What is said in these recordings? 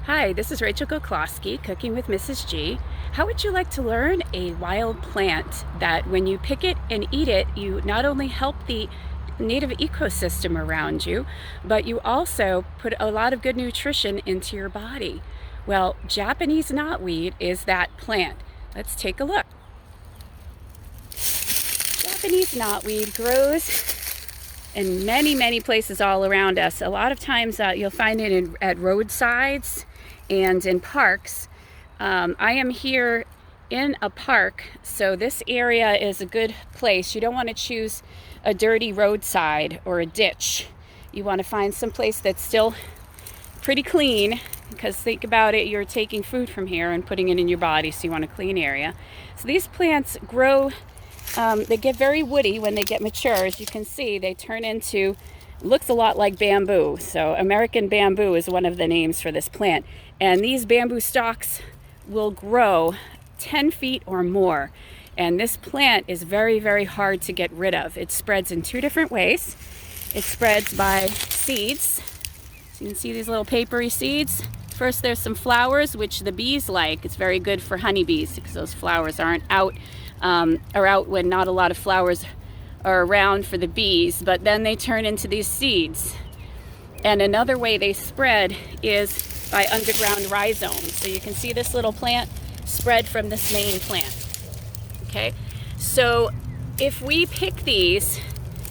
Hi, this is Rachel Goclawski, Cooking with Mrs. G. How would you like to learn a wild plant that when you pick it and eat it, you not only help the native ecosystem around you, but you also put a lot of good nutrition into your body? Well, Japanese knotweed is that plant. Let's take a look. Japanese knotweed grows in many places all around us. A lot of times you'll find it at roadsides and in parks. I am here in a park, so this area is a good place. You don't want to choose a dirty roadside or a ditch. You want to find some place that's still pretty clean, because think about it, you're taking food from here and putting it in your body, so you want a clean area. So these plants grow, they get very woody when they get mature. As you can see, they turn into, looks a lot like bamboo. So American bamboo is one of the names for this plant. And these bamboo stalks will grow 10 feet or more. And this plant is very hard to get rid of. It spreads in two different ways. It spreads by seeds. So you can see these little papery seeds. First, there's some flowers, which the bees like. It's very good for honeybees because those flowers aren't out, are out when not a lot of flowers are around for the bees, but then they turn into these seeds. And another way they spread is by underground rhizomes. So you can see this little plant spread from this main plant. Okay, so if we pick these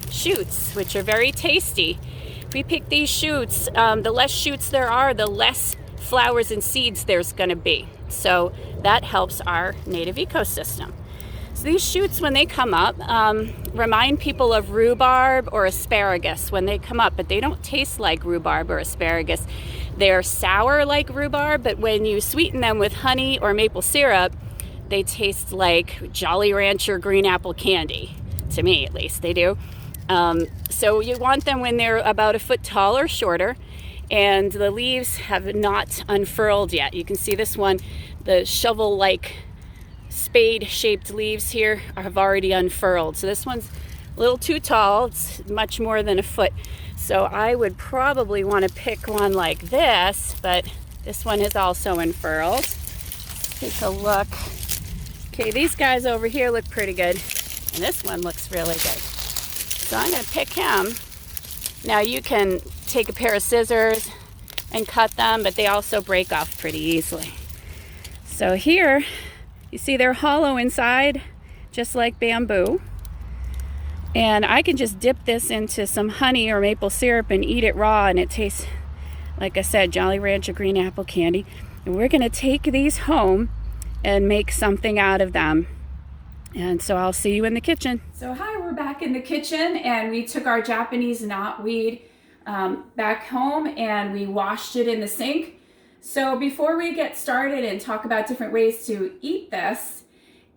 shoots, which are very tasty, if we pick these shoots, the less shoots there are, the less flowers and seeds there's going to be. So that helps our native ecosystem. So these shoots, when they come up, remind people of rhubarb or asparagus when they come up, but they don't taste like rhubarb or asparagus. They're sour like rhubarb, but when you sweeten them with honey or maple syrup, they taste like Jolly Rancher green apple candy. To me, at least, they do. So you want them when they're about a foot tall or shorter, and the leaves have not unfurled yet. You can see this one, the shovel-like spade-shaped leaves here have already unfurled. So this one's a little too tall. It's much more than a foot. So I would probably want to pick one like this, but this one is also unfurled. Take a look. Okay, these guys over here look pretty good, and this one looks really good. So I'm going to pick him. Now you can take a pair of scissors and cut them, but they also break off pretty easily. So here, you see they're hollow inside, just like bamboo. And I can just dip this into some honey or maple syrup and eat it raw, and it tastes, like I said, Jolly Rancher green apple candy. And we're going to take these home and make something out of them. And so I'll see you in the kitchen. So hi, we're back in the kitchen, and we took our Japanese knotweed back home and we washed it in the sink. So before we get started and talk about different ways to eat this,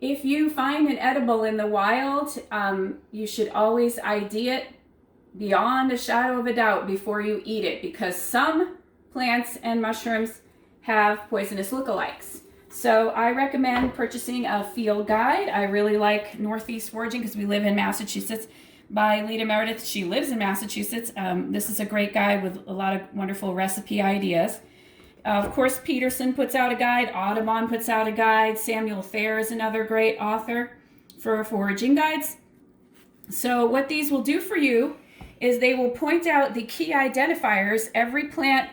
if you find an edible in the wild, you should always ID it beyond a shadow of a doubt before you eat it, because some plants and mushrooms have poisonous lookalikes. So I recommend purchasing a field guide. I really like Northeast Foraging because we live in Massachusetts, by Lita Meredith. She lives in Massachusetts. This is a great guide with a lot of wonderful recipe ideas. Of course, Peterson puts out a guide. Audubon puts out a guide. Samuel Fair is another great author for foraging guides. So what these will do for you is they will point out the key identifiers. Every plant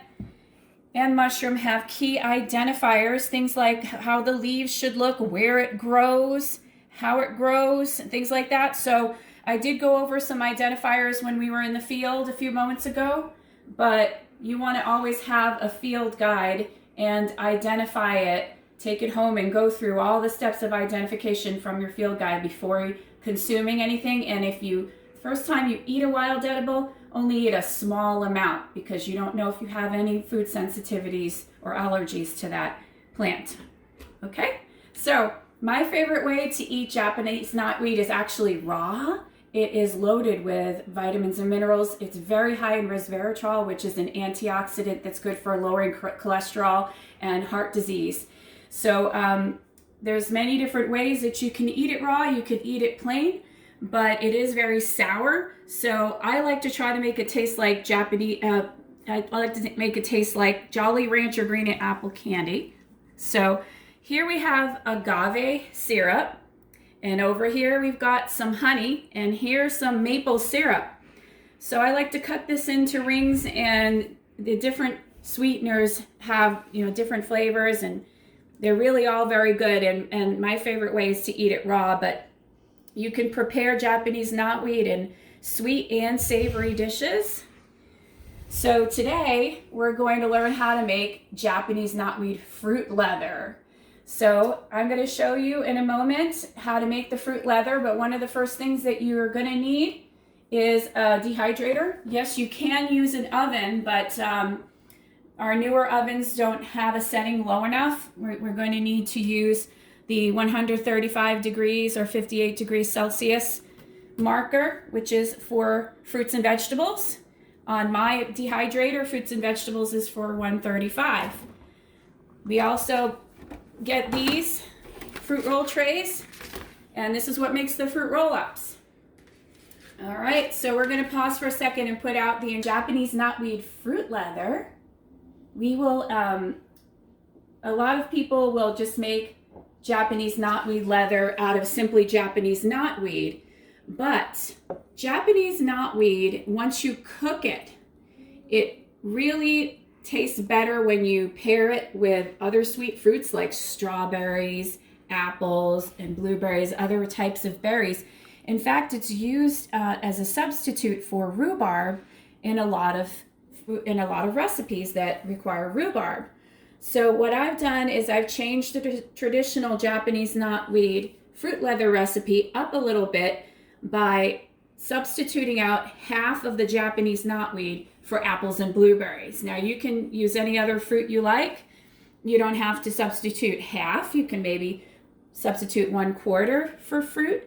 and mushroom have key identifiers, things like how the leaves should look, where it grows, how it grows, and things like that. So I did go over some identifiers when we were in the field a few moments ago, but you want to always have a field guide and identify it. Take it home and go through all the steps of identification from your field guide before consuming anything. And if you, first time you eat a wild edible, only eat a small amount, because you don't know if you have any food sensitivities or allergies to that plant. Okay, so my favorite way to eat Japanese knotweed is actually raw. It is loaded with vitamins and minerals. It's very high in resveratrol, which is an antioxidant that's good for lowering cholesterol and heart disease. So there's many different ways that you can eat it raw. You could eat it plain, but it is very sour. So I like to try to make it taste like Japanese I like to make it taste like Jolly Rancher green apple candy. So here we have agave syrup, and over here we've got some honey, and here's some maple syrup. So I like to cut this into rings, and the different sweeteners have, you know, different flavors, and they're really all very good. And my favorite way is to eat it raw, but you can prepare Japanese knotweed in sweet and savory dishes. So today we're going to learn how to make Japanese knotweed fruit leather. So I'm going to show you in a moment how to make the fruit leather, but one of the first things that you're going to need is a dehydrator. Yes, you can use an oven, but our newer ovens don't have a setting low enough. We're going to need to use the 135 degrees or 58 degrees Celsius marker, which is for fruits and vegetables. On my dehydrator, fruits and vegetables is for 135. We also get these fruit roll trays, and this is what makes the fruit roll-ups. All right, so we're going to pause for a second and put out the Japanese knotweed fruit leather. We will, a lot of people will just make Japanese knotweed leather out of simply Japanese knotweed, but Japanese knotweed, once you cook it, it really tastes better when you pair it with other sweet fruits like strawberries, apples, and blueberries, other types of berries. In fact, it's used as a substitute for rhubarb in a lot of recipes that require rhubarb. So what I've done is I've changed the traditional Japanese knotweed fruit leather recipe up a little bit by substituting out half of the Japanese knotweed for apples and blueberries. Now you can use any other fruit you like. You don't have to substitute half. You can maybe substitute 1/4 for fruit,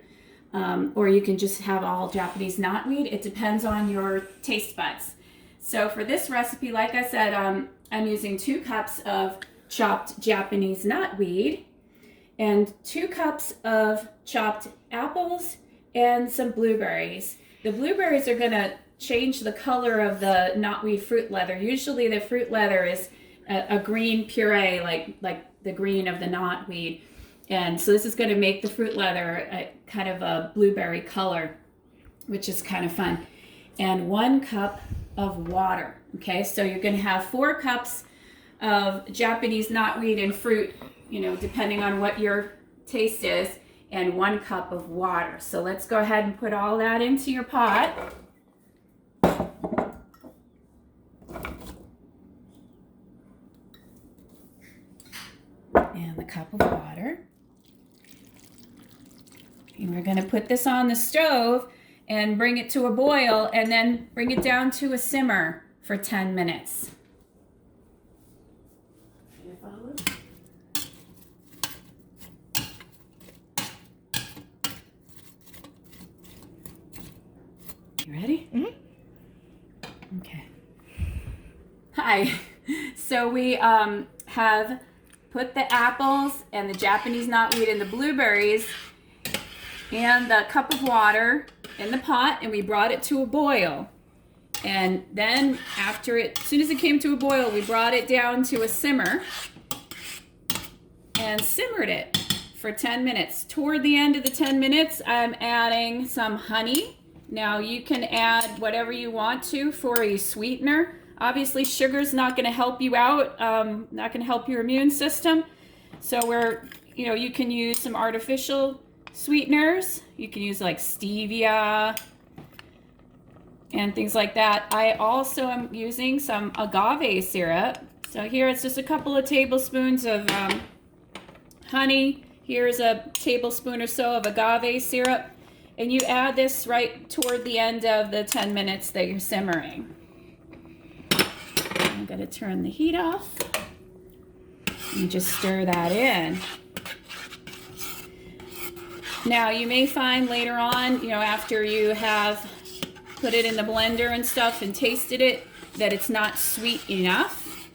or you can just have all Japanese knotweed. It depends on your taste buds. So for this recipe, like I said, I'm using 2 cups of chopped Japanese knotweed and 2 cups of chopped apples and some blueberries. The blueberries are going to change the color of the knotweed fruit leather. Usually the fruit leather is a green puree, like the green of the knotweed. And so this is going to make the fruit leather kind of a blueberry color, which is kind of fun. And 1 cup of water. Okay, so you're going to have 4 cups of Japanese knotweed and fruit, you know, depending on what your taste is, and 1 cup of water. So let's go ahead and put all that into your pot. And the cup of water. And we're going to put this on the stove and bring it to a boil, and then bring it down to a simmer for 10 minutes. You ready? Mm-hmm. Okay. Hi. So we have put the apples and the Japanese knotweed and the blueberries and the cup of water in the pot, and we brought it to a boil. And then as soon as it came to a boil, we brought it down to a simmer and simmered it for 10 minutes. Toward the end of the 10 minutes, I'm adding some honey. Now you can add whatever you want to for a sweetener. Obviously sugar's not going to help you out, not going to help your immune system. So you can use some artificial sweeteners. You can use like stevia and things like that. I also am using some agave syrup. So here it's just a couple of tablespoons of honey. Here's a tablespoon or so of agave syrup. And you add this right toward the end of the 10 minutes that you're simmering. I'm going to turn the heat off and just stir that in. Now you may find later on, after you have put it in the blender and stuff and tasted it, that it's not sweet enough.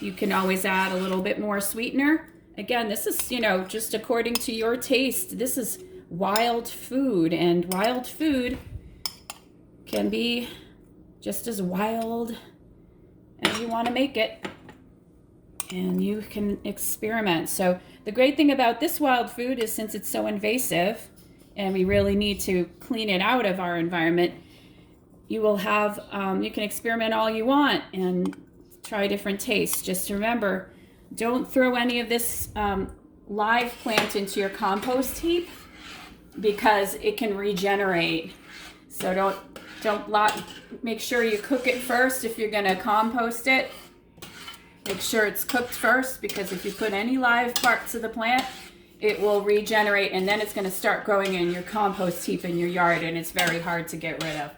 You can always add a little bit more sweetener. Again, this is, just according to your taste. This is wild food, and wild food can be just as wild as you want to make it. And you can experiment. So the great thing about this wild food is, since it's so invasive and we really need to clean it out of our environment, you will have, you can experiment all you want and try different tastes. Just remember, don't throw any of this live plant into your compost heap, because it can regenerate. So make sure you cook it first if you're gonna compost it. Make sure it's cooked first, because if you put any live parts of the plant, it will regenerate, and then it's gonna start growing in your compost heap in your yard, and it's very hard to get rid of.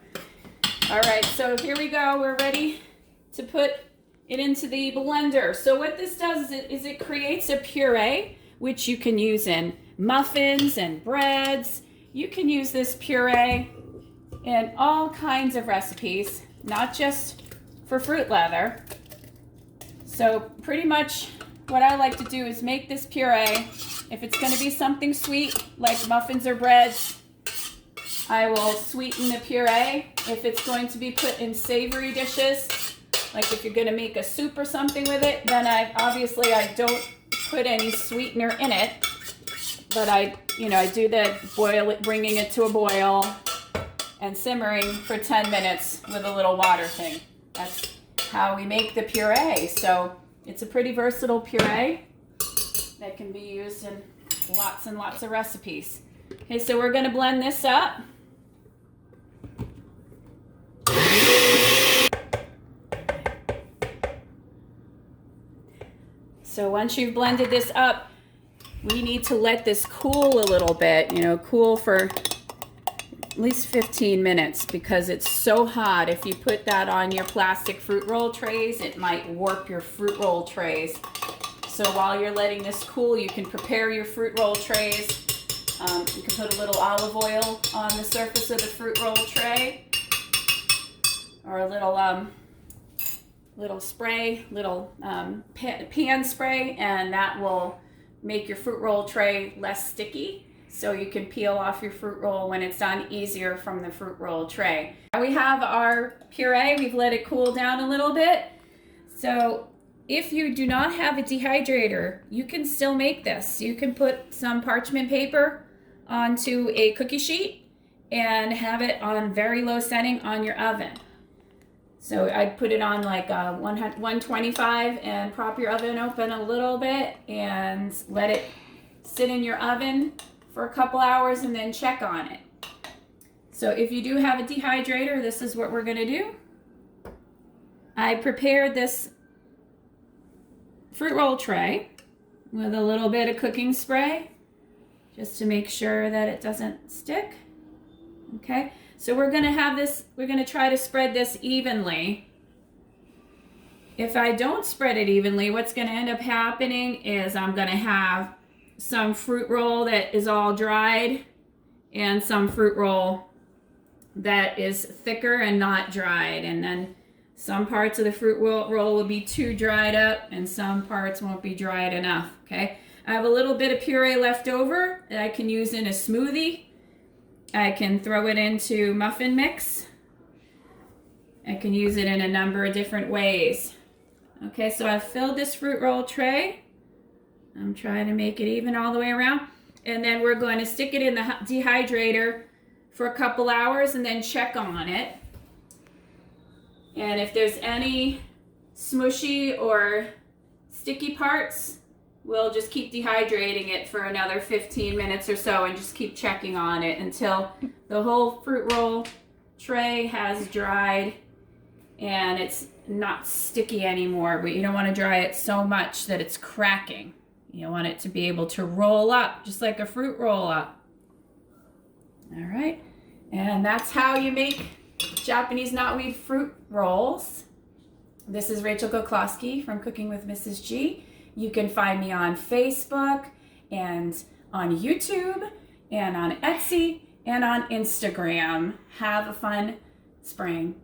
All right, so here we go. We're ready to put it into the blender. So what this does is it creates a puree, which you can use in muffins and breads. You can use this puree in all kinds of recipes, not just for fruit leather. So pretty much what I like to do is make this puree. If it's going to be something sweet like muffins or breads, I will sweeten the puree. If it's going to be put in savory dishes, like if you're going to make a soup or something with it, then I don't put any sweetener in it. But I do the bringing it to a boil and simmering for 10 minutes with a little water thing. That's how we make the puree. So it's a pretty versatile puree that can be used in lots and lots of recipes. Okay, so we're going to blend this up. So once you've blended this up, we need to let this cool a little bit, cool for at least 15 minutes, because it's so hot. If you put that on your plastic fruit roll trays, it might warp your fruit roll trays. So while you're letting this cool, you can prepare your fruit roll trays. You can put a little olive oil on the surface of the fruit roll tray, or a little spray, pan spray, and that will make your fruit roll tray less sticky, so you can peel off your fruit roll when it's done easier from the fruit roll tray. We have our puree. We've let it cool down a little bit. So if you do not have a dehydrator, you can still make this. You can put some parchment paper onto a cookie sheet and have it on very low setting on your oven. So I'd put it on like 125 and prop your oven open a little bit and let it sit in your oven for a couple hours and then check on it. So if you do have a dehydrator, this is what we're going to do. I prepared this fruit roll tray with a little bit of cooking spray just to make sure that it doesn't stick. Okay, so we're going to try to spread this evenly. If I don't spread it evenly, what's going to end up happening is I'm going to have some fruit roll that is all dried and some fruit roll that is thicker and not dried. And then some parts of the fruit roll will be too dried up and some parts won't be dried enough, okay? I have a little bit of puree left over that I can use in a smoothie. I can throw it into muffin mix. I can use it in a number of different ways. Okay, so I've filled this fruit roll tray. I'm trying to make it even all the way around. And then we're going to stick it in the dehydrator for a couple hours and then check on it. And if there's any smushy or sticky parts, we'll just keep dehydrating it for another 15 minutes or so and just keep checking on it until the whole fruit roll tray has dried and it's not sticky anymore. But you don't want to dry it so much that it's cracking. You want it to be able to roll up, just like a fruit roll up. All right, and that's how you make Japanese knotweed fruit rolls. This is Rachel Goclawski from Cooking with Mrs. G. You can find me on Facebook and on YouTube and on Etsy and on Instagram. Have a fun spring.